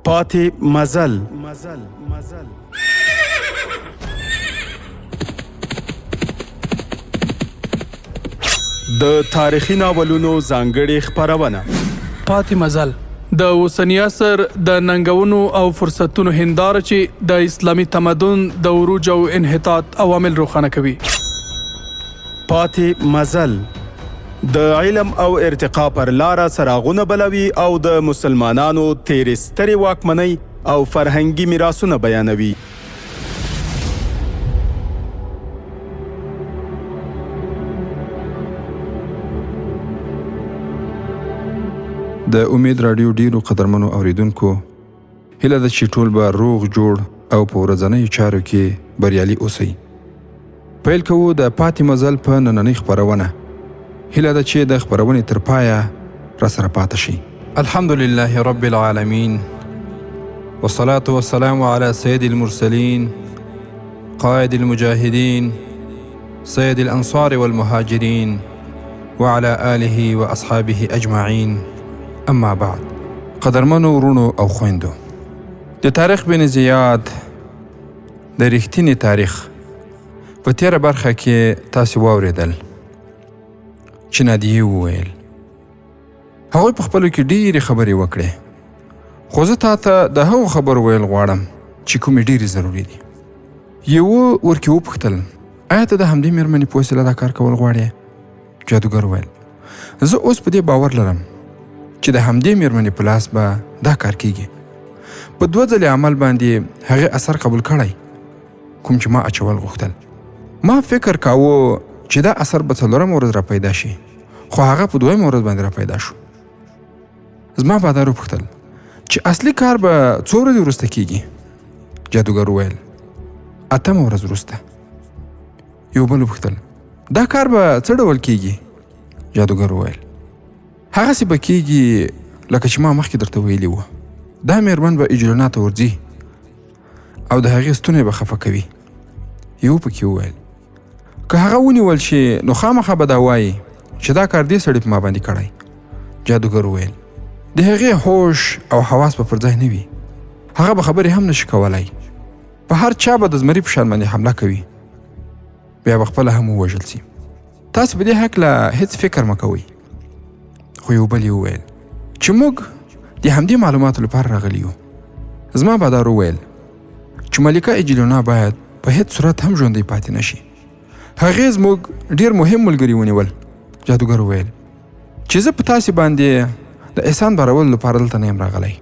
پاتې مزل. د تاریخي ناولونو ځانګړې خپرونه پاتې مزل د اوسني عصر د ننګونو او فرصتونو هنداره چې د اسلامي تمدن د عروج او انحطاط عوامل روښانه کوي. پاتې مزل د علم او ارتقا پر لاره څراغونه بلوي او د مسلمانانو تیرې سترې واکمنۍ او فرهنګي میراثونه بیانوي. د امید رادیو ډیرو قدرمنو اوریدونکو هیله ده چې ټول به روغ جوړ او په ورځنیو چارو کې بریالي اوسئ. پیل کوو د پاتې مزل په نننۍ خپرونه. هیله ده چې د خپرونې تر پایه راسره پاتې شئ. الحمدلله رب العالمین والصلاة والسلام على سید المرسلین قائد المجاهدین سید الانصار والمهاجرین وعلى آله واصحابه اجمعین. اما بعد، قدرمنو ورونو او خويندو، د تاریخ بن زیاد د رښتینی تاریخ په تیره برخه کې تاسو واوریدل چې نادیه وویل. هغوی په خپلو کې ډېرې خبرې وکړې، خو زه تاته د هغو خبرو ویل غواړم چې کومې ډېرې ضروري دي. یوه ورکې وپوښتل، آیا ته د همدې مېرمنې په وسیله دا کار کول غواړې؟ جادوګر وویل، زه اوس په دې باور لرم چې د همدې مېرمنې په لاس به دا کار کیږي. په 2 ځلې عمل باندې هغې اثر قبول کړی کوم چې ما اچول غوښتل. ما فکر کاوه چې دا اثر به 4مه ورځ را پیدا شي، خو هغه په 2مه ورځ باندې را پیدا شو. زما بادار وپوښتل چې اصلي کار به څو ورځې وروسته کیږي؟ جادوګر وویل 8مه ورځ وروسته. یو بل وپوښتل دا کار به څه ډول کیږي؟ جادوګر وویل هغسې به کیږي لکه چې ما مخکې درته ویلي وه. دا مېرمن به اجلنا ته ورځي او د هغې ستونی به خفه کوي. یو پکې وویل که هغه ونیول شي نو خامخا به دا وایي چې دا کار دې سړي په ما باندې کړی. جادوګر وویل د هغې هوش او حواس به پر ځای نه وي، هغه به خبرې هم نشي کولی، په هر چا به د زمري په شان باندې حمله کوي، بیا به خپله هم ووژل سي. تاسو په دې هکله هیڅ فکر مه کوئ. خو یو بل یې وویل چې موږ د همدې معلوماتو لپاره راغلي یو. زما بادار وویل چې ملکه اجلینا باید په هیڅ صورت هم ژوندی پاتې نشي. هغې زموږ ډېر مهم ملګري ونیول. جادوګر وویل چې زه په تاسې باندې د احسان بارولو لپاره دلته نه یم راغلی.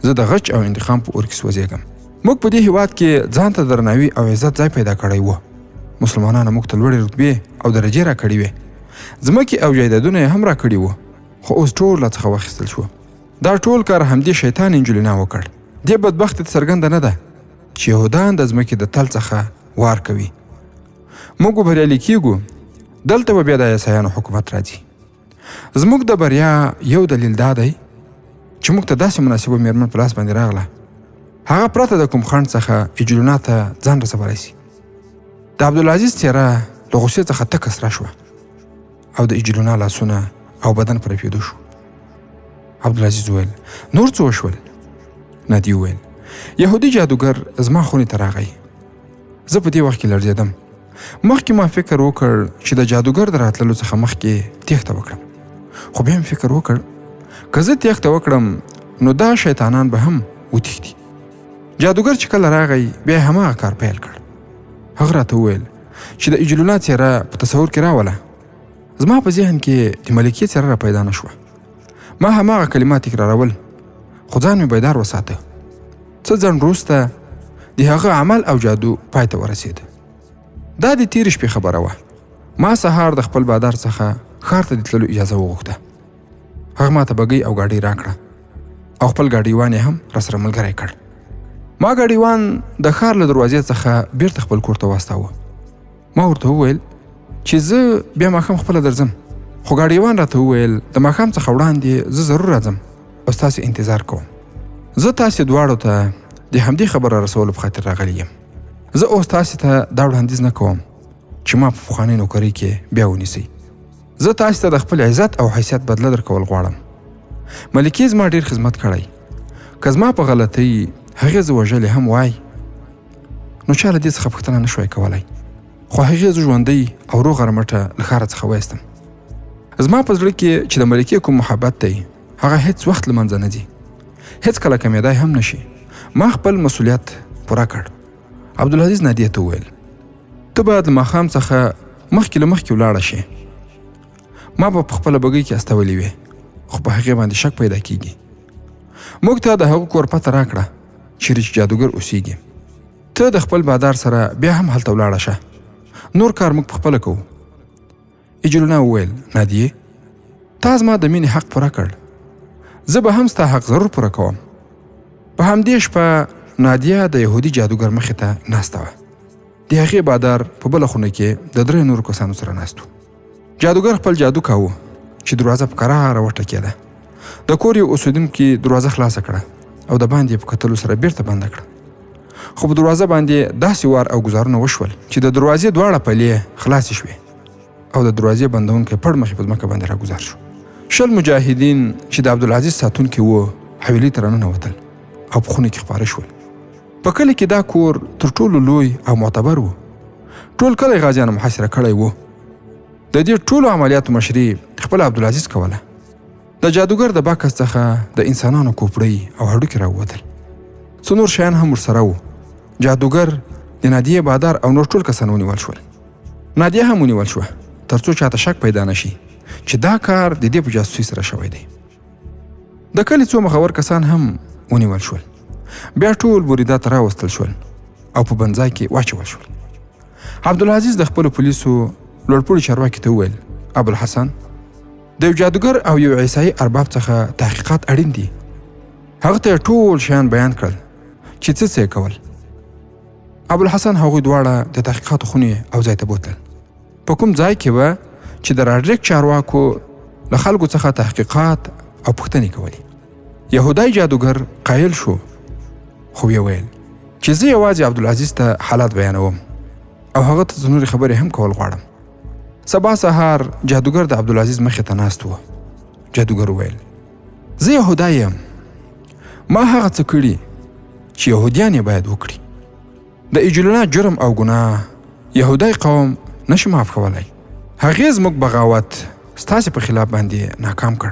زه د غچ او انتقام په اور کې سوځېږم. موږ په دې هېواد کې ځان ته درناوي او عزت ځای پیدا کړی و. مسلمانانو موږ ته لوړې رتبې او درجې را کړې وې. ځمکې او جایدادونه یې هم را کړي وو، خو اوس ټول له څخه واخیستل شو. دا ټول کار همدې شیطان انجلینا وکړ. دې بدبخت ته څرګنده نه ده چې یهودان د ځمکې د تل څخه وار کوي. موږ به بریالي کیږو، دلته به بیا د عیسایانو حکومت راځي. زموږ د بریا یو دلیل دا دی چې موږ ته داسې مناسبه مېرمن په لاس باندې راغله، هغه پرته د کوم خنډ څخه اجلینا ته ځان رسولی سي. د عبدالعزیز څېره له غوسې څخه تکه سره شوه او د اجلینا لاسونه او بدن پر پیدو شو. عبدالعزیز وویل نور څه وشول؟ نادي وویل یهودي جادوګر زما خونې ته راغی. زه په دې وخت کې لړزېدم. مخکې ما فکر وکړ چې د جادوګر د راتللو څخه مخکې تېښته وکړم، خو بیا مې فکر وکړ که زه تېښته وکړم نو دا شیطانان به هم وتښتي. جادوګر چې کله راغی بیا یې هماغه کار پیل کړ. هغه راته وویل چې د اجلینا څېره په تصور کې راوله. زما په ذهن کې د ملکې څېره را پیدا نه شوه. ما هماغه کلمات تکرارول، خو ځان مې بیدار وساته. څه ځنډ وروسته د هغه عمل او جادو پای ته ورسېد. دا د تېرې شپې خبره وه. ما سهار د خپل بادار څخه ښار ته د تللو اجازه وغوښته. هغه ما ته بګۍ او ګاډۍ راکړه او خپل ګاډیوان یې هم راسره ملګری کړ. ما ګاډیوان د ښار له دروازې څخه بیرته خپل کور ته واستاوه. ما ورته وویل چې زه بیا ماښام خپله درځم، خو ګاډیوان راته وویل د ماښام څخه وړاندې زه ضرور راځم او ستاسې انتظار کوم. زه تاسې دواړو ته د همدې خبره رسولو په خاطر راغلی یم. زه اوس تاسې ته دا وړاندیز نه کوم چې ما په پخوانۍ نوکرۍ کې بیا ونیسئ. زه تاسې ته د خپل عزت او حیثیت بدله درکول غواړم. ملکې زما ډېر خدمت کړی. که زما په غلطۍ هغې زه وژلې هم وای نو چا له دې څخه پوښتنه نه شوای کولی خو هغې زه ژوندی او روغه رمټه له ښاره څخه وایستم زما په زړه کې چې د ملکې کوم محبت دی هغه هیڅ وخت له منځه نه ځي هیڅ کله کمېدای هم نشي ما خپل مسؤلیت پوره کړ عبدالعزیز نادیې ته وویل ته باید له ماښام څخه مخکې له مخکې ولاړه شې ما به په خپله بګۍ کې استولې وې خو په هغې باندې شک پیدا کېږي موږ ته د هغه کور پته راکړه چیرې چې جادوګر اوسیږي ته د خپل بادار سره بیا هم هلته ولاړه شه نور کار موږ پخپله کوو ایجلونه وویل نادیې تا زما د مینې حق پوره کړ زه به هم ستا حق ضرور پوره کوم په همدې شپه نادیه د یهودي جادوګر مخې ته ناسته وه د هغې بادار په بله خونه کې د 3 نورو کسانو سره ناست و جادوګر خپل جادو کاوه چې دروازه په کراره وټکېده د کور یو اوسېدونکي دروازه خلاصه کړه او د باندې په کتلو سره بیرته بنده کړه خو په دروازه باندې داسې وار او ګزارونه وشول چې د دروازې دواړه پلې خلاصې شوې او د دروازې بندونکی پړ مخې په ځمکه باندې راګزار شو 20 مجاهدین چې د عبدالعزیز ساتونکي وو حویلۍ ته راننوتل او په خونه کې خپاره شول په کلي کې دا کور تر ټولو لوی او معتبر و ټول کلی غازیانو محاصره کړی و د دې ټولو عملیاتو مشري خپل عبدالعزیز کوله د جادوګر د باکس څخه د انسانانو کوپړۍ او هډوکي راووتل څو نور شیان هم ورسره وو جادوګر د نادیې بادار او نور ټول کسان ونیول شول نادیه هم ونیول شوه تر څو چاته شک پیدا نشي چې دا کار د دې په جاسوسۍ سره شوی دی د کلي څو مخور کسان هم ونیول شول بیا ټول بریدات راوستل شول او په بنځای کې واچول شول عبدالعزیز د خپلو پولیسو لوړپوړي چارواکي ته وویل ابوالحسن د یو جادوګر او یو عیسایي ارباب څخه تحقیقات اړین دي هغه ته ټول شیان بیان کړل چې څه یې کول ابوالحسن هغوی دواړه د تحقیقاتو خونې او ځای ته بوتلل په کوم ځای کې وه چې د راډریک چارواکو له خلکو څخه تحقیقات او پوښتنې کولې یهودی جادوګر قایل شو خو یې ویل چې زه یوازې عبدالعزیز ته حالات بیانوم او هغه ته نورې خبرې هم کول غواړم سبا سهار جادوګر د عبدالعزیز مخې ته ناست و جادوګر وویل زه یهودی یم ما هغه څه کړي چې یهودیان یې باید وکړي د ایجلونه جرم او ګناه یهودی قوم نشي معاف کولی هغې زموږ بغاوت ستاسې په خلاف باندې ناکام کړ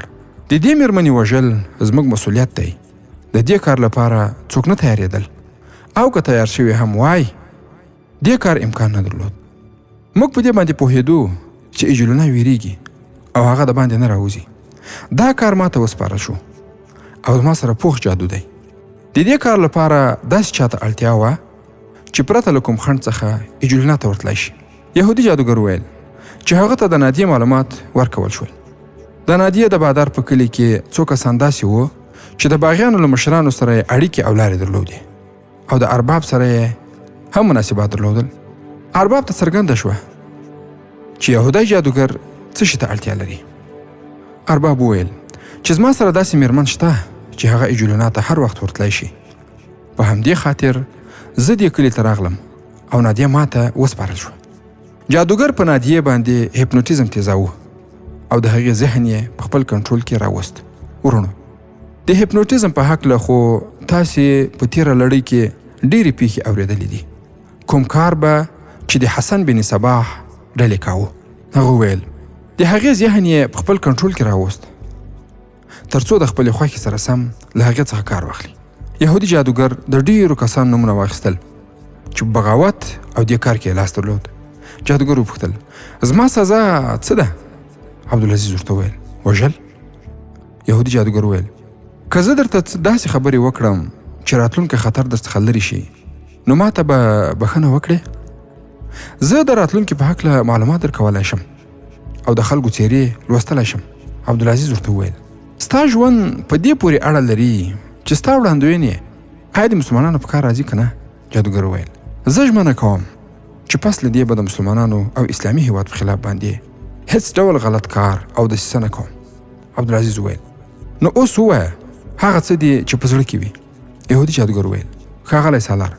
د دې مېرمنې وژل زموږ مسؤلیت دی د دې کار لپاره څوک نه تیارېدل او که تیار شوي هم وای دې کار امکان نه درلود موږ په دې باندې پوهېدو چې ایجلونه ویریږي او هغه د باندې نه راوځي دا کار ما ته وسپارل شو او زما سره پوخ جادو دی د دې کار لپاره داسې چاته اړتیا وه چې پرته له کوم خنډ څخه ایجلونه ته ورتلی شي یهودي جادوګر ویل چې هغه ته د نادیې معلومات ورکول شول د نادیې د بادار په کلي کې څو کسان داسې وو چې د باغیانو له مشرانو سره یې اړیکې او لارې درلودې او د ارباب سره یې هم مناسبات درلودل ارباب ته څرګنده شوه چې یهودی جادوګر څه شي ته اړتیا لري ارباب وویل چې زما سره داسې میرمن شته چې هغه ایجلونه ته هر وخت ورتلی شي په همدې خاطر زه دې کلي ته راغلم او نادیه ما ته وسپارل شوه جادوګر په نادیې باندې هیپنوټیزم تیزاوه او د هغې ذهن یې په خپل کنټرول کې راوست ورونو د هیپنوټیزم په هکله خو تاسې په تیره لړۍ کې ډېرې پیښې اورېدلې دي کوم کار به چې د حسن بن صباح ډلې کاوه هغه ویل د هغې ذهن یې په خپل کنټرول کې راوست تر څو د خپلې خوښې سره سم له هغې څخه کار واخلي یهودي جادوګر د ډېرو کسانو نومونه واخیستل چې بغاوت او دې کار کې لاس درلود جادوګر وپوښتل زما سزا څه ده عبدالعزیز ورته وویل وژل یهودي جادوګر وویل که زه درته داسې خبرې وکړم چې راتلونکی خطر درڅخه لرې شي نو ما ته به بښنه وکړې زه د راتلونکي په هکله معلومات درکولی شم او د خلکو څیرې لوستلی شم عبدالعزیز ورته وویل ستا ژوند په دې پورې اړه لري چې ستا وړاندوینې آیا د مسلمانانو په کار راځي که نه جادوګر وویل زه ژمنه کوم چې پس له دې به د مسلمانانو او اسلامي هیواد په خلاف باندې هیڅ ډول غلط کار او دسیسه نه کوم عبدالعزیز وویل نو اوس ووایه هغه څه دي چې په زړه کې وي یهودي جادوګر وویل ښاغلی سالار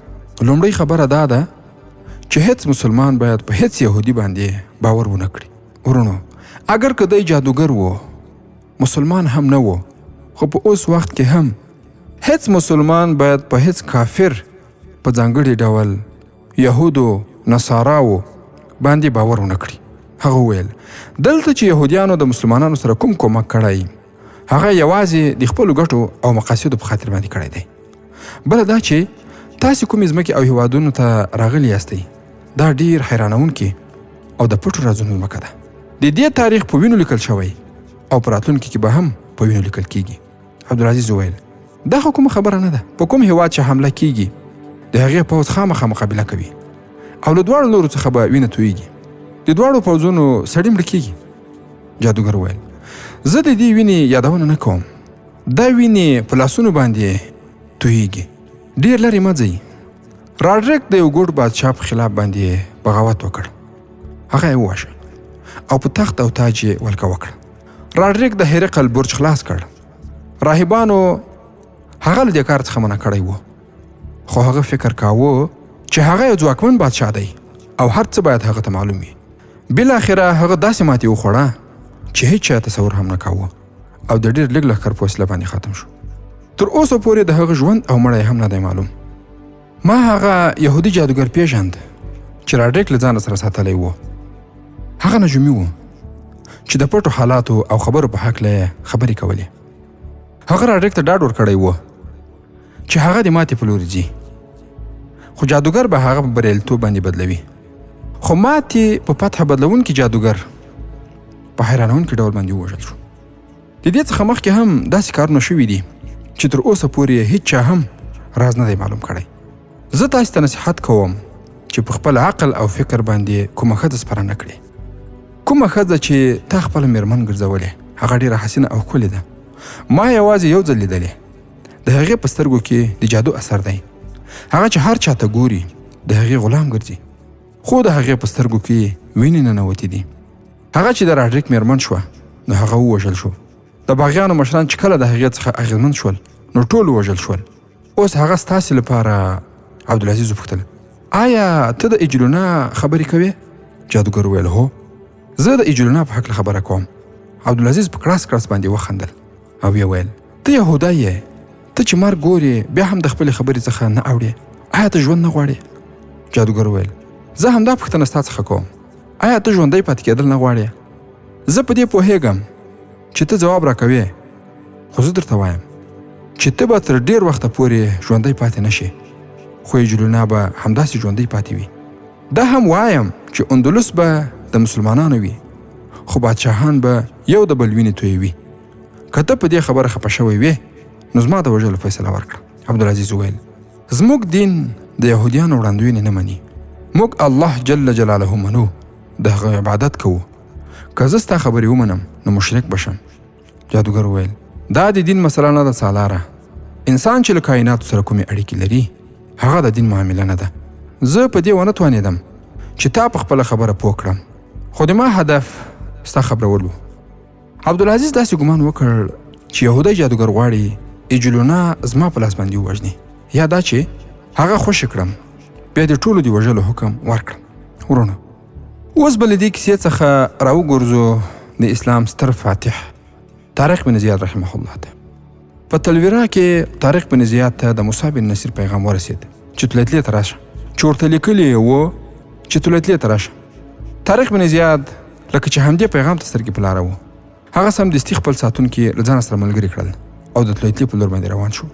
لومړۍ خبره دا ده چې هیڅ مسلمان باید په هیڅ یهودي باندې باور ونه کړي ورونو اگر که دی جادوګر و مسلمان هم نه و خو په اوس وخت کې هم هیڅ مسلمان باید په هیڅ کافر په ځانګړي ډول یهودو نصاراو باندې باور ونه کړي. هغه وویل دلته چې یهودیانو د مسلمانانو سره کوم کومک کړی هغه یوازې د خپلو ګټو او مقاصدو په خاطر باندې کړی دی. بله دا چې تاسې کومې ځمکې او هیوادونو ته راغلي یاستئ دا ډیر حیرانونکي او د پټو رازونو ځمکه ده. د دې تاریخ په وینو لیکل شوی او په راتلونکي کې به هم په وینو لیکل کیږي. عبدالعزیز وویل دا خو کومه خبره نه ده. په کوم هیواد چې حمله کیږي د هغې پوځ خامخا مقابله کوي او له دواړو لورو څخه به وینه تویږي. د دواړو پوځونو سړي مړه کیږي. جادوګر وویل زه د دې وینې یادونه نه کوم. دا وینې په لاسونو باندې تویږي. ډیر لرې مه ځئ. راډریک د یو ګوډ بادشاه په خلاف باندې بغاوت وکړ. هغه یې وواژه او په تخت او تاج یې ولکه وکړه. راډریک د هرقل برج خلاص کړ. راهبانو هغه له دې کار څخه منع کړی و خو هغه فکر کاوه چې هغه یو ځواکمن بادشاه دی او هر څه باید هغه ته معلوم وي. بالاخره هغه داسې ماتې وخوړه چې هیڅ چا تصور هم نه کاوه او د ډېر لږ لښکر په وسیله باندې ختم شو. تر اوسه پورې د هغه ژوند او مړی هم نه دی معلوم. ما هغه یهودي جادوګر پیژند چې راډریک له ځانه سره ساتلی و. هغه نجومي و چې د پټو حالاتو او خبرو په هکله خبرې کولې. هغه راډریک ته ډاډ ورکړی و چې هغه د ماتې په لوري ځي خو جادوګر به هغه په بریالیتوب باندې بدلوي. خو ماتې په فتح بدلونکي جادوګر په حیرانونکي ډول باندې ووژل شو. د دې څخه مخکې هم داسې کارونه شوي دي چې تر اوسه پورې هیڅ چا هم راز نه دی معلوم کړی. زه تاسې ته نصیحت کوم چې په خپل عقل او فکر باندې کومه ښځه سپاره نه کړې. کومه ښځه چې تا خپله مېرمن ګرځولې هغه ډېره حسینه او ښکلې ده. ما یوازې یو ځل لیدلې. د هغې په سترګو کې د جادو اثر دی. هغه چې هر چاته ګوري د هغې غلام ګرځي. خو د هغې په سترګو کې وینې ننوتې دي. هغه چې د راډریک مېرمن شوه نو هغه ووژل شو. د باغیانو مشران چې کله د هغې څخه اغېزمن شول نو ټول ووژل شول. اوس هغه ستاسې لپاره عبدالعزیز وپوښتل آیا ته د ایجلونا خبرې کوې؟ جادوګر وویل هو زه د ایجلونا په هکله خبره کوم. عبدالعزیز په کړاس کړاس باندې وخندل او یې ویل ته یهودی یې. ته چې مرګ ګورې بیا هم د خپلې خبرې څخه نه اوړې. آیا ته ژوند نه غواړې؟ جادوګر وویل زه همدا پوښتنه ستا څخه کوم. آیا ته ژوندی پاتې کېدل نه غواړې؟ زه په دې پوهېږم چې ته ځواب راکوې خو زه درته وایم چې ته به تر ډېر وخته پورې ژوندی پاتې نه شې خو ایجلونا به همداسې ژوندی پاتې وي. دا هم وایم چې اندلس به د مسلمانانو وي خو بادشاهان به یو د بل وینې تویوي. که ته په دې خبره خفه شوی وې نو زما د وژلو فیصله ورکړه. عبدالعزیز وویل زموږ دین د یهودیانو وړاندوینې نه مني. موږ الله جل جلاله منو د هغه عبادت کوو. که زه ستا خبرې ومنم نو مشرک بشم. جادوګر وویل دا د دین مسله نه ده سالاره. انسان چې له کائناتو سره کومې اړیکې لري هغه د دین معامله نه ده. زه په دې ونه توانېدم چې تا په خپله خبره پوه کړم خو د ما هدف ستا خبرول و. عبدالعزیز داسې ګمان وکړ چې یهودی جادوګر غواړي ایجلونا زما په لاس باندې ووژني یا دا چې هغه خوشي کړم بیا د ټولو د وژلو حکم ورکړم. ورونو اوس به له دې کیسې څخه راوګرځو د اسلام ستر فاتح طارق بن زیاد رحمه الله ته. په تلویرا کې طارق بن زیاد ته د موسی بن نصیر پیغام ورسید چې طلتلې ته راشه چې ورته لیکلي و چې طلتلې ته راشه. طارق بن زیاد لکه چې همدې پیغام ته سترګې په لاره و. هغه سمدستي خپل ساتونکي له ځانه سره ملګري کړل او د طلتلې په لور باندې روان شو.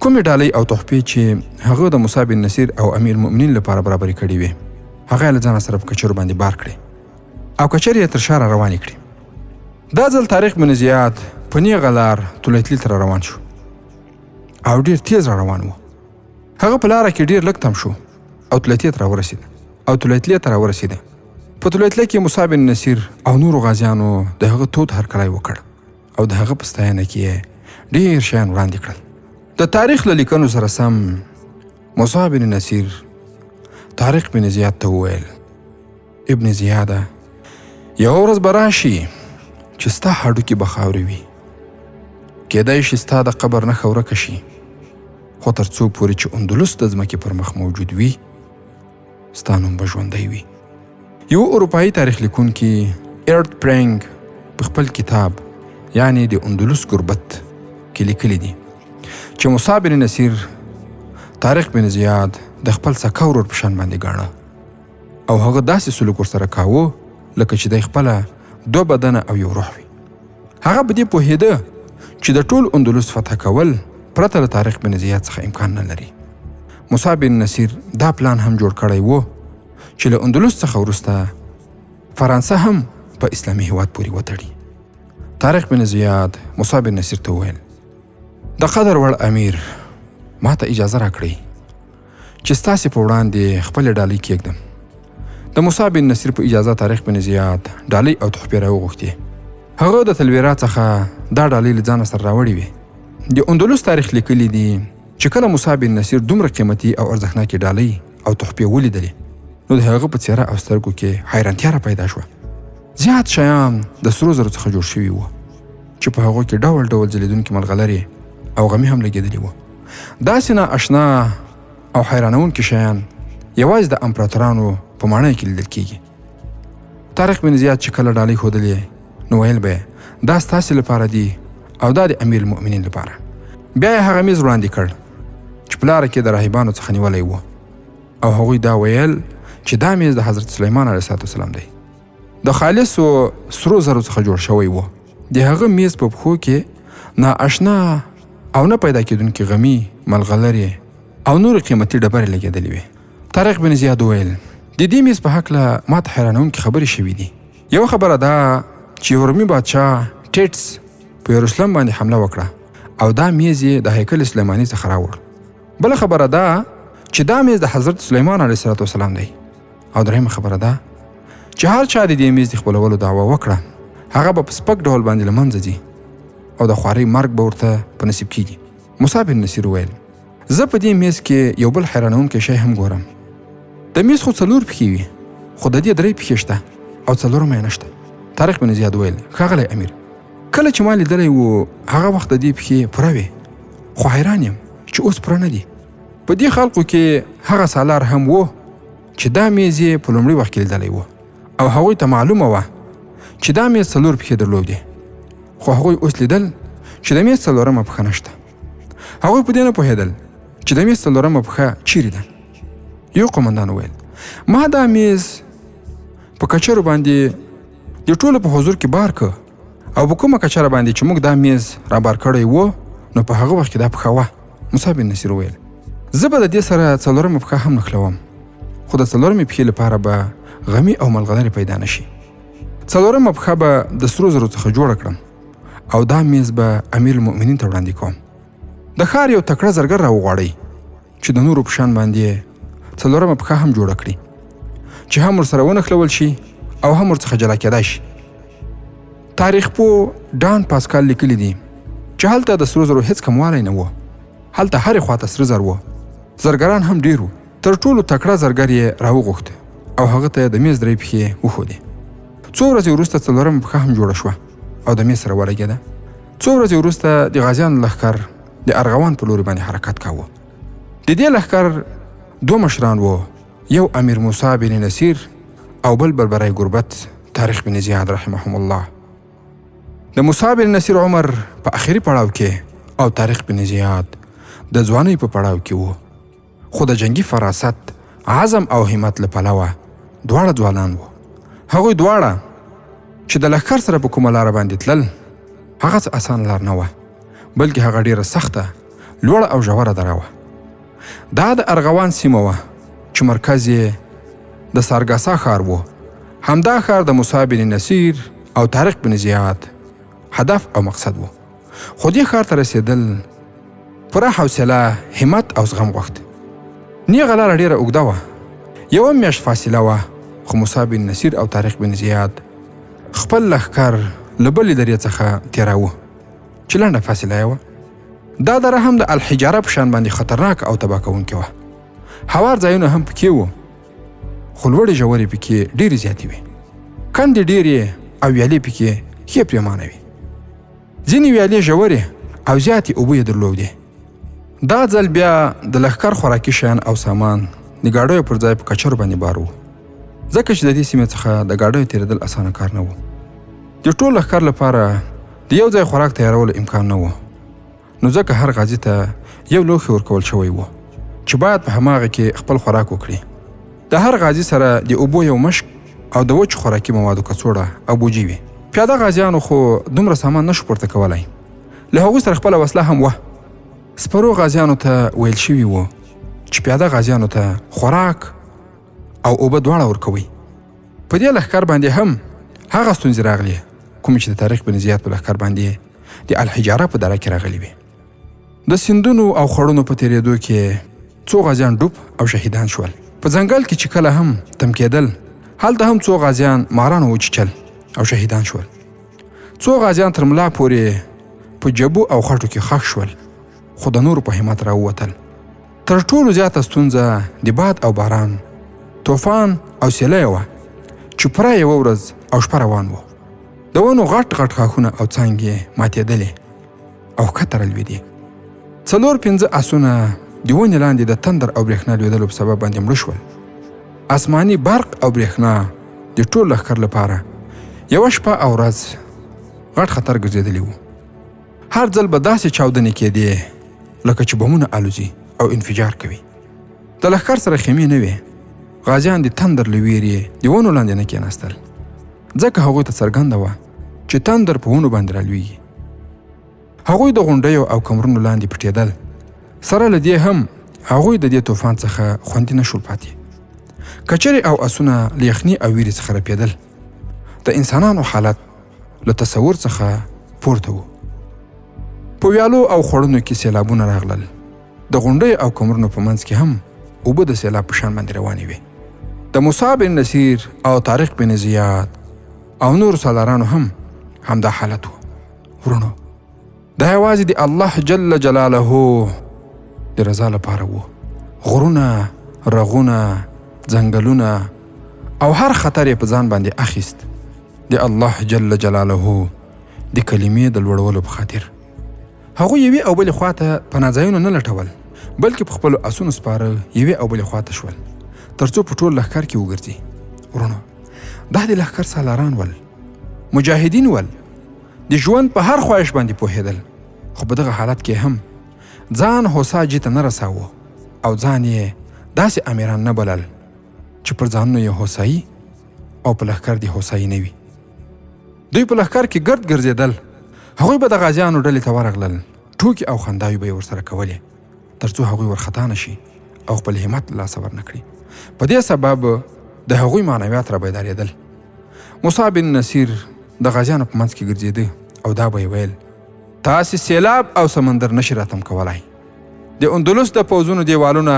کومې ډالۍ او تحفې چې هغه د موسی بن نصیر او امیر المؤمنین لپاره برابرې کړې وې هغه له ځانه سره په کچرو باندې بار کړې او کچرې یې تر شاره روانې کړې. دا ځل طارق بن زیاد په نیغه لار طلتلې ته روان شو او ډېر تیز را روان و. هغه په لاره کې ډېر لږ تم شو او طلتلې ته راورسېده. په طلتلې کې موسی بن نصیر او نورو غازیانو د هغه تود هرکلی وکړ او د هغه په ستاینه کې ډېر شیان وړاندې کړل. د تاریخ له لیکنو سره سم موسی بن نصیر طارق بن زیاد ته وویل ابن زیاده یوه ورځ به راشي چې ستا هډوکي به خاورې وي. کیدای شي ستا د قبر نښه ورکه شي خو تر څو پورې چې اندلس د ځمکې پر مخ موجود وي ستا نوم به ژوندی وي. یو اروپایي تاریخ لیکونکي ایرت پرینګ په خپل کتاب یعنی د اندلس غربت کې لیکلی دي چې موسی بن نصیر طارق بن زیاد د خپل سکه ورور په شان باندې ګاڼه او هغه داسې سلوک ورسره کاوه لکه چې دی خپله 2 بدنه او یو روح وي. هغه په دې پوهېده چې د ټول اندلس فتح کول پرته له طارق بن زیاد څخه امکان نه لري. موسی بن نصیر دا پلان هم جوړ کړی و چې له اندلس څخه وروسته فرانسه هم په اسلامي هیواد پورې وتړي. طارق بن زیاد موسی بن نصیر ته وویل د قدر وړ امیر ما ته اجازه راکړئ چې ستاسې په وړاندې خپلې ډالۍ کېږدم. د موسی بن نصیر په اجازه طارق بن زیاد ډالۍ او تحفې راوغوښتې. هغه د تلویرا څخه دا ډالۍ له ځانه سره راوړې وې. د اندلس تاریخ لیکلی دی چې کله موسی بن نصیر دومره قیمتي او ارزښتناکې ډالۍ او تحفې ولیدلې نو د هغه په څېره او سترګو کې حیرانتیا را پیدا شوه. زیات شیان د سرو زرو څخه جوړ شوي وو چې په هغو کې ډول ډول ځلېدونکې ملغلرې او غمي هم لګېدلې وه. داسې نااشنا او حیرانونکي شیان یوازې د امپراتورانو په ماڼۍ کې لیدل کېږي. طارق بن زیاد چې کله ډالۍ ښودلې نو ویل به دا ستاسې لپاره دي او دا د امیر المؤمنین لپاره. بیا یې هغه میز وړاندې کړ چې په لاره کې د راهبانو څخه نیولی و او هغوی دا ویل چې دا میز د حضرت سلیمان علیه السلام دی. د خالصو سرو زرو څخه جوړ شوی و. د هغه میز په پښو کې نااشنا او نه پیدا کېدونکې غمي ملغلرې او نور قیمتي ډبرې لګېدلې وې. طارق بن زیاد وویل د دې میز په هکله ما ته حیرانونکې خبرې شوي دي. یوه خبره دا چې رومي بادشاه ټیټس په یروشلم باندې حمله وکړه او دا میز یې د هیکل سلیماني څخه راوړ. بله خبره دا چې دا میز د حضرت سلیمان علیه السلام دی. او درېیمه خبره ده چې هر چا د دې میز د خپلولو دعوه وکړه هغه به په سپک ډول باندې له منځه ځي او د خوارۍ مرګ به ورته په نصیب کېږي. موسی بن نصیر وویل زه په دې میز کې یو بل حیرانونکی شی هم ګورم. د میز خو 4 پښې وي خو د دې 3 پښې شته او 4مه یې نشته. طارق بن زیاد وویل ښاغلی امیر کله چې ما لیدلی و هغه وخت د دې پښې پوره وې خو حیران یم چې اوس پوره نه دي. په دې خلقو کې هغه سالار هم و چې دا میز یې په لومړي وخت کې لیدلی و او هغوی ته معلومه وه چې دا میز 4 پښې درلودې خو هغوی اوس لیدل چې د میز 4مه پښه نشته. هغوی په دې نه پوهېدل چې د میز 4مه پښه چیرې ده. یو قومندان وویل ما دا میز په کچرو باندې د ټولو په حضور کې بار که او په کومه کچره باندې چې موږ دا میز را بار کړی و نو په هغه وخت کې دا پښه وه. موسی بن نصیر وویل زه به د دې سره 4مه پښه هم نښلوم خو د 4مې پښې لپاره به غمي او ملغلرې پیدا نه شي. 4مه پښه به د سرو زرو څخه جوړه کړم او دا میز به امیر المؤمنین ته وړاندې کوم. د ښار یو تکړه زرګر راوغواړئ چې د نورو په شان باندې 4مه پښه هم جوړه کړي چې هم ورسره ونښلول شي او هم ورڅخه جلا کېدای شي. تاریخ پوه ډان پاسکال لیکلی دي چې هلته د سرو زرو هیڅ کموالی نه و. هلته هرې خواته سره زر و. زرګران هم ډېر وو. تر ټولو تکړه زرګر یې راوغوښت او هغه ته د میز 3 پښې وښودې. 2 ورځې وروسته 4مه پښه هم جوړه شوه او د میز سره ولګېده. 2 ورځې وروسته د غازیانو لښکر د ارغوان په لوري باندې حرکت کاوه. د دې لښکر 2 مشران وو. یو امیر موسی بن نصیر او بل بربری ګربت طارق بن زیاد رحمهم الله. د موسی بن نصیر عمر په اخري پړاو کې او طارق بن زیاد د ځوانۍ په پړاو کې وو خو د جنگي فراست عزم او همت له پلوه دواړه ځوانان وو. هغوی دواړه چې د لښکر سره په کومه لاره باندې تلل هغه څه اسان لار نه وه بلکې هغه ډېره سخته لوړه او ژوره دره وه. دا د ارغوان سیمه وه چې مرکز یې د سارګاسا ښار و. همدا ښار د موسی بن نصیر او طارق بن زیاد هدف او مقصد و. خو دې ښار ته رسېدل پوره حوصله همت او زغم غوښت. نیغه لاره ډېره اوږده وه. 1 میاشت فاصله وه خو موسی بن نصیر او طارق بن زیاد خپل لښکر له بلې درې څخه تېراوه چې لنډه فاصله یې وه. دا دره هم د الحجاره په شان باندې خطرناک او تباه کوونکې وه. هوار ځایونه هم پکې وو خو لوړې ژورې پکې ډېرې زیاتې وې. کندې ډېرې او ویالې پکې ښې پرېمانه وې. ځینې ویالې ژورې او زیاتې اوبه یې درلودې. دا ځل بیا د لښکر خوراکي شیان او سامان د ګاډیو پر ځای په کچرو باندې بار و ځکه چې د دې سیمې څخه د ګاډیو تېرېدل اسانه کار نه و. د ټول لښکر لپاره د یو ځای خوراک تیارولو امکان نه و نو ځکه هر غازي ته یو لوښی ورکول شوی و چې باید په هماغه کې خپل خوراک وکړي. د هر غازي سره د اوبو یو مشک او د وچ خوراکي موادو کڅوړه او بوجي وي. پیاده غازیانو خو دومره سامان نشو پورته کولی. له هغوی سره خپله وسله هم وه. سپرو غازیانو ته ویل شوي وو چې پیاده غازیانو ته خوراک او اوبه دواړه ورکوي. په دې لښکر باندې هم هغه ستونزې راغلې کومې چې د طارق بن زیاد په لښکر باندې د الحجاره په دره کې راغلي وي. د سیندونو او خړونو په تېرېدو کې څو غازیان ډوب او شهیدان شول. په ځنګل کې چې کله هم تم کېدل هلته هم څو غازیان مارانو وچیچل او شهیدان شول. څو غازیان تر ملا پورې په جبو او خټو کې ښخ شول خو د نورو په همت راووتل. تر ټولو زیاته ستونزه د باد او باران، طوفان او سیلی وه چې پوره یوه ورځ او شپه روان و. د ونو غټ غټ ښاخونه او څانګې ماتېدلې او ښکته رالوېدې. 4-5 آسونه د ونې لاندې د تندر او برېښنا لوېدلو په سبب باندې مړه شول. آسماني برق او برېښنا د ټول لښکر لپاره یوه شپه او ورځ غټ خطر ګرځېدلی و. هر ځل به داسې چاودنې کېدې لکه چې بمونه الوزي او انفجار کوي. د لښکر سره خیمې نه وې. غازیان د تندر له ویرې د ونو لاندې نه کېناستل ځکه هغوی ته څرګنده وه چې تندر په ونو باندې رالویږي. هغوی د غونډیو او کمرونو لاندې پټېدل. سره له دې هم هغوی د دې طوفان څخه خوندي نه شول پاتې. کچرې او اسونه له یخني او ویرې څخه رپېدل. د انسانانو حالت له تصور څخه پورته و. په ویالو او خوړونو کې سیلابونه راغلل. د غونډیو او کمرونو په منځ کې هم اوبه د سیلاب په شان باندې روانې وې. د موسی بن نصیر او طارق بن زیاد او نور سالارانو هم همدا حالت و. ورونو دا یوازې د الله جل جلاله د رضا لپاره و. غرونه، رغونه، ځنګلونه او هر خطر یې په ځان باندې اخیست د الله جل جلاله د کلمې د لوړولو په خاطر. هغوی یوې او بلې خواته پناه ځایونه نه لټول بلکې په خپلو اسونو سپاره یوې او بلې خواته شول تر څو په ټول لښکر کې وګرځي. ورونو دا د لښکر سالاران ول، مجاهدین ول، د ژوند په هر خواهش باندې پوهېدل خو په دغه حالت کې هم ځان هوسا جې ته نه رساوه او ځان یې داسې امیران نه بلل چې پر ځانونو یې هوسایي او په لښکر د هوسایي نه وي. دوی په لښکر کې ګرد ګرځېدل. هغوی به د غازیانو ډلې ته ورغلل. ټوکې او خنداوې به یې ورسره کولې تر څو هغوی ورخطا نه شي او خپل همت له لاسه ور نه کړي. په دې سبب د هغوی معنویات را بیدارېدل. موسی بن نصیر د غازیانو په منځ کې ګرځېده او دا به یې ویل تاسې سیلاب او سمندر نشي راتم کولای. د اندلس د پوځونو دیوالونه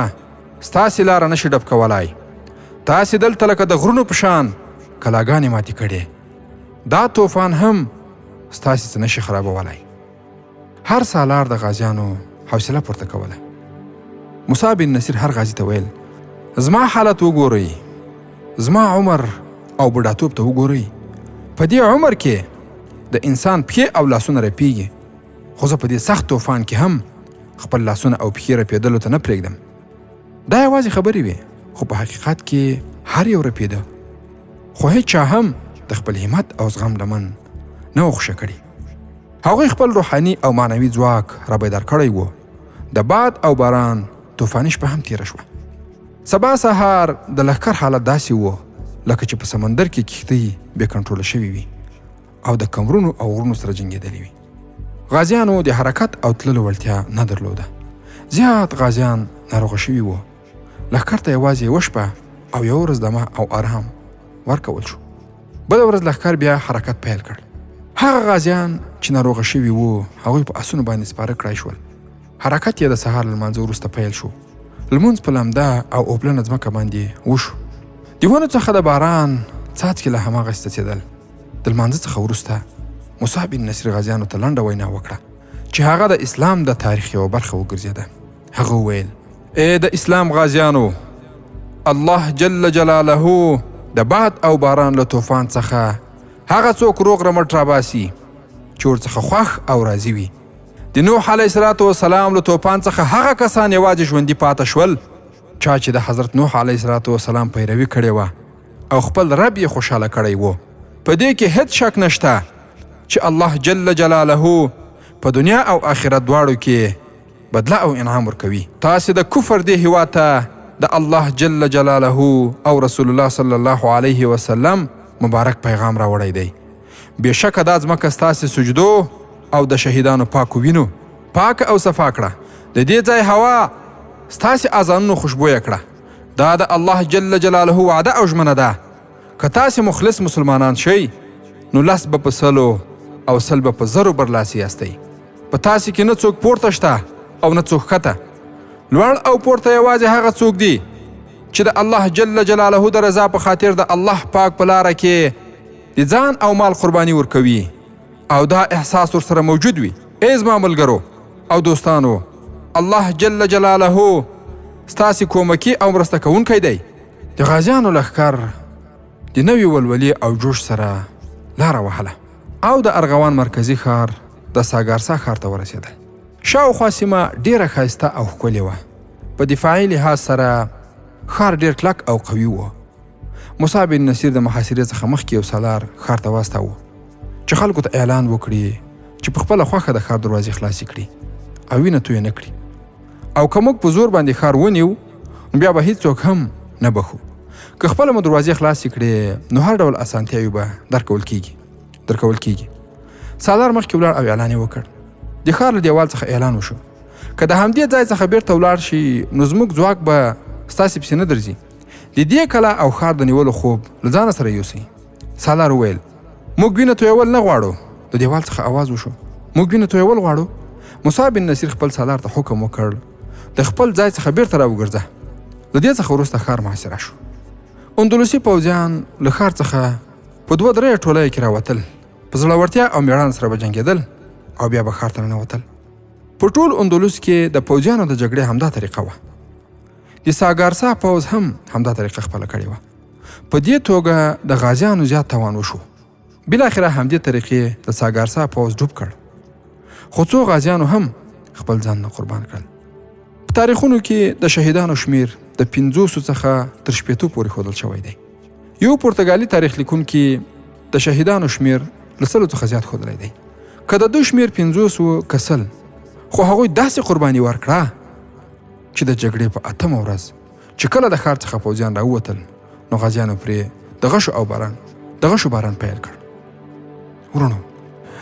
ستاسې لاره نشي ډب کولای. تاسې دلته لکه د غرونو په شان کلاګانې ماتې کړې. دا طوفان هم ستاسې څه نشي خرابولی. هر سالار د غازیانو حوصله پورته کوله. موسی بن نصیر هر غازي ته ویل زما حالت وګورئ، زما عمر او بوډاتوب ته وګورئ. په دې عمر کې د انسان پښې او لاسونه رپېږي خو زه په دې سخت طوفان کې هم خپل لاسونه او پښې رپېدلو ته نه پرېږدم. دا یوازې خبرې وې خو په حقیقت کې هر یو رپېده خو هیڅ چا هم د خپل همت او زغم لمن نه و خوشه کړي. هغوی خپل روحاني او معنوي ځواک را بیدار کړی و. د باد او باران طوفاني شپه هم تېره شوه. سبا سهار د لښکر حالت داسې و لکه چې په سمندر کې کښتۍ بې کنټروله شوي وي او د کمرونو او غرونو سره جنګېدلي وي. غازیانو د حرکت او تللو وړتیا نه درلوده. زیات غازیان ناروغه شوي وو. لښکر ته یوازې یوه شپه او یوه ورځ دمه او آرام ورکول شو. بله ورځ لښکر بیا حرکت پیل کړ. هغه غازیان چې ناروغه شوي وو هغوی په اسونو باندې سپاره کړای شول. حرکت یې د سهار له لمانځه وروسته پیل شو. لمونځ په لمده او اوبلنه ځمکه باندې وشو. د ونو څخه د باران څاڅکې له هماغسې څڅېدل. د لمانځه څخه وروسته موسی بن نصیر غازیانو ته لنډه وینا وکړه چې هغه د اسلام د تاریخ یوه برخه وګرځېده. هغه وویل ای د اسلام غازیانو، الله جل جلاله د باد او باران له طوفان څخه هغه څوک روغ رمټ راباسي چې ورڅخه خوښ او راضي وي. د نوح علیه السلام له طوفان څخه هغه کسان یوازې ژوندي پاته شول چا چې د حضرت نوح علیه السلام پیروي کړې وه او خپل رب یې خوشحاله کړی و. په دې کې هیڅ شک نشته چې الله جل جلاله په دنیا او آخرت دواړو کې بدله او انعام ورکوي. تاسې د کفر دې هیواد ته د الله جل جلاله او رسول الله صلی الله علیه وسلم مبارک پیغام راوړی دی. بېشکه دا ځمکه ستاسې سجدو او د شهیدانو پاکو وینو پاک او صفا کړه. د دې ځای هوا ستاسې اذانونو خوشبویه کړه. دا د الله جل جلاله وعده او ژمنه ده. که تاسې مخلص مسلمانان شئ نو 10 به په 100 او 100 به په 0 برلاسي یاستئ. په تاسې کې نه څوک پورته شته او نه څوک ښکته. لوړ او پورته یوازې هغه څوک دي چې د الله جل جلاله د رضا په خاطر د الله پاک په لاره کې د ځان او مال قرباني ورکوي او دا احساس ورسره موجود وي. ای زما ملګرو او دوستانو، الله جل جلاله ستاسې کومکی او مرسته کوونکی دی. د غازیانو لښکر د نوې ولولې او جوش سره لاره وهله او د ارغوان مرکزي ښار د ساګارسا ښار ته ورسېدل. شاوخوا سیمه ډیره ښایسته او ښکلې وه. په دفاعي لحاظ سره ښار ډیر کلک او قوي و. موسی بن نصیر د محاصرې څخه مخکې یو سالار ښار ته واستاوه چې خلکو ته اعلان وکړي چې په خپله خوښه د ښار دروازې خلاصې کړي او وینه تویه نه کړي. او که موږ په زور باندې ښار ونیو نو بیا به هیڅوک هم نه بخو. که خپله مو دروازې خلاصې کړې نو هر ډول اسانتیاوې به درکول کیږي. سالار مخکې ولاړ او اعلان یې وکړ. د ښار له دیوال څخه اعلان وشو که د همدې ځای څخه بیرته ولاړ شي نو زموږ ځواک به ستاسې پسې نه درځي. د دې کلا او ښار د نیولو خوب له ځانه سره یوسئ. سالار وویل موږ وینه تویول نه غواړو. د دیوال څخه آواز وشو موږ وینه تویول غواړو. موسی بن نصیر خپل سالار ته حکم وکړ د خپل ځای څخه بیرته راوګرځه. له دې څخه وروسته ښار محاصره شو. اندلسي پوځیان له ښار څخه په 2-3 ټولیو کې راوتل. په زړورتیا او میړانه سره به جنګېدل او بیا به ښار ته ننوتل. په ټول اندلس کې د پوځیانو د جګړې همدا طریقه وه. د ساګارسا پوځ هم همدا طریقه خپله کړې وه. په دې توګه د غازیانو زیات تاوان وشو. بالاخره همدې طریقې د ساګارسا پوځ ډوب کړ. خو څو غازیانو هم خپل ځانونه قربان کړل. په تاریخونو کې د شهیدانو شمیر د 50 څخه تر 80 پورې ښودل شوی دی. یو پرتګالي تاریخ لیکونکي د شهیدانو شمیر له 100 څخه زیات ښودلی دی. که د دوی شمیر 50 و که 100 خو هغوی داسې قرباني ورکړه چې د جګړې په 8مه ورځ چې کله د ښار څخه پوځیان راووتل نو غازیانو پرې د غشو باران پیل کړ. ورونو،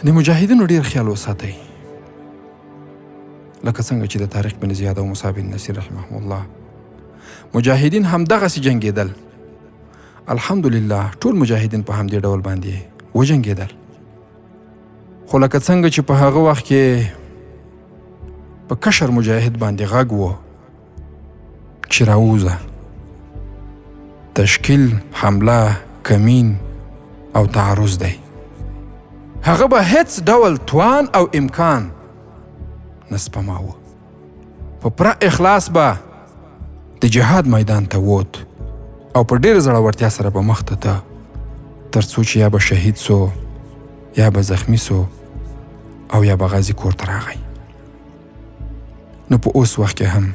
د مجاهدینو ډیر خیال وساتئ. لکه څنګه چې د طارق بن زیاد او موسی بن نصیر رحمهم الله مجاهدین هم دغسې جنګېدل. الحمدلله ټول مجاهدین په همدې ډول باندې وجنګېدل. خو لکه څنګه چې په هغه وخت کې په کشر مجاهد باندې غږ و چې راووځه، تشکیل، حمله، کمین او تعرض دی، هغه به هیڅ ډول توان او امکان نه سپماوه. په پوره اخلاص به د جهاد میدان ته ووت او په ډېر زړورتیا سره به مخته ته تر څو چې یا به شهید سو یا به زخمی سو او یا به غازی کور ته راغی. نو په اوس وخت کې هم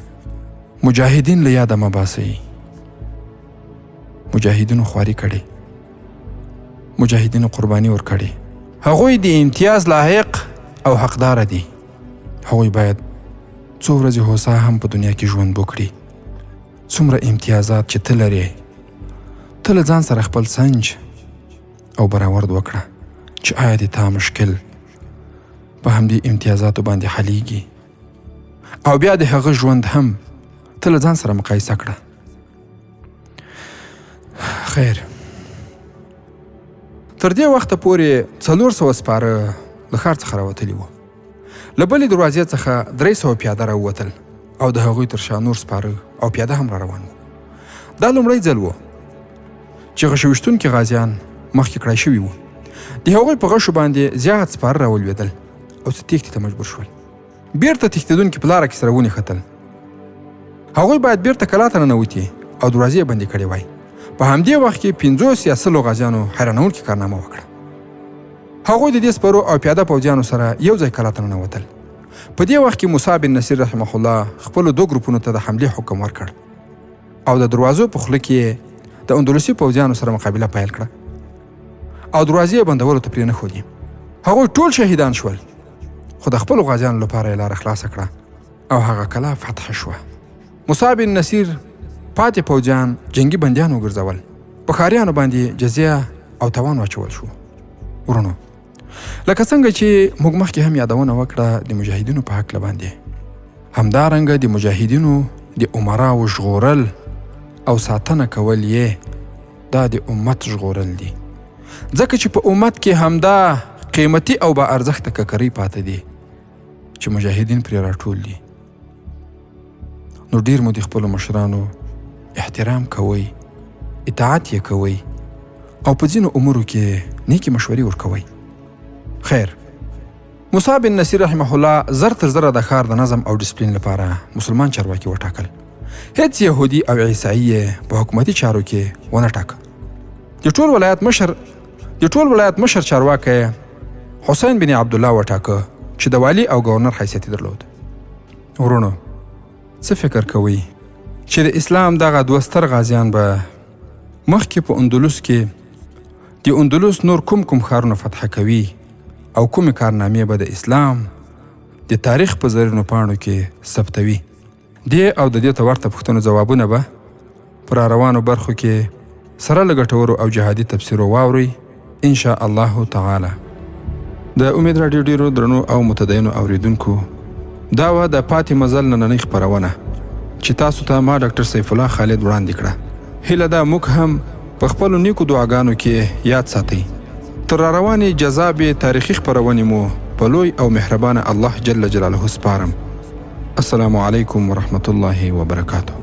مجاهدین له یاده مه باسئ. مجاهدینو خواري کړې، مجاهدینو قرباني ورکړې. هغوی د امتیاز لایق او حقدار دي. هغوی باید څو ورځې هوسا هم په دنیا کې ژوند وکړي. څومره امتیازات چې ته لرې، ته له ځان سره خپل سنج او برآورد وکړه چې آیا د تا مشکل په همدې امتیازاتو باندې حلیږي، او بیا د هغه ژوند هم ته له ځان سره مقایسه کړه. خیر، تر دې وخته پورې 400 سپاره له ښار څخه راوتلي وو. له بلې دروازې څخه 300 پیاده راووتل او د هغوی تر شا نور سپاره او پیاده هم را روان وو. دا لومړی ځل و چې غشو ویشتونکي غازیان مخکې کړای شوي وو. د هغوی په غشو باندې زیات سپاره راولوېدل او څه تېښتې ته مجبور شول. بیرته تښتېدونکي په لاره کې سره ونښتل. هغوی باید بیرته کلا ته ننوتي او دروازې یې بندې کړې وای. په همدې وخت کې 50 یا 100 غازیانو حیرانوونکې کارنامه وکړه. هغوی د دې سپرو او پیاده پوځیانو سره یو ځای کلا ته ننوتل. په دې وخت کې موسی بن نصیر رحمه الله خپلو 2 ګروپونو ته د حملې حکم ورکړ او د دروازو په خوله کې د اندلسي پوځیانو سره مقابله پیل کړه او دروازې یې بندولو ته پرې نه ښودې. هغوی ټول شهیدان شول خو د خپلو غازیانو لپاره یې لاره خلاصه کړه او هغه کلا فتح شوه. موسی بن نصیر پاتې پوځیان جنگي بندیان وګرځول. په ښاریانو باندې جزیه او تاوان واچول شو. ورونو، لکه څنګه چې موږ مخکې هم یادونه وکړه د مجاهدینو په هکله باندې، همدارنګه د مجاهدینو د امراو ژغورل او ساتنه کول یې دا د امت ژغورل دي، ځکه چې په امت کې همدا قیمتي او با ارزښته ککرۍ پاتې دي چې مجاهدین پرې راټول دي. نو ډیر مو د خپلو مشرانو احترام کوئ، اطاعت یې کوئ او په ځینو امورو کې نیکې مشورې ورکوئ. خیر، موسی بن نصیر رحمه الله زر تر زره د ښار د نظم او ډسپلین لپاره مسلمان چارواکي وټاکل. هیڅ یهودي او عیسائی یې په حکومتي چارو کې ونه ټاکه. د ټول ولایت مشر چارواکی حسین بن عبدالله وټاکه چې د والی او گورنر حیثیت یې درلود. ورونو، څه فکر کوئ چې د اسلام دغه دوه ستر غازیان به مخکې په اندلس کې د اندلس نور کوم ښارونه فتح کوي او کومې کارنامې به د اسلام د تاریخ په زرینو پاڼو کې ثبتوي؟ دې او د دې ته ورته پوښتنو ځوابونه به په راروانو برخو کې سره له ګټورو او جهادي تفسیرو واورئ ان شاء الله تعالی. د امید راډیو ډیرو درنو او متدینو اوریدونکو، دا وه د پاتې مزل نننۍ خپرونه چې تاسو ته ما ډاکټر سیف الله خالد وړاندې کړه. هیله ده موږ هم په خپلو نیکو دعاګانو کې یاد ساتئ. تر راروانې جذابې تاریخي خپرونې مو په لوی او مهربانه الله جل جلاله سپارم. السلام علیکم ورحمة الله وبرکاته.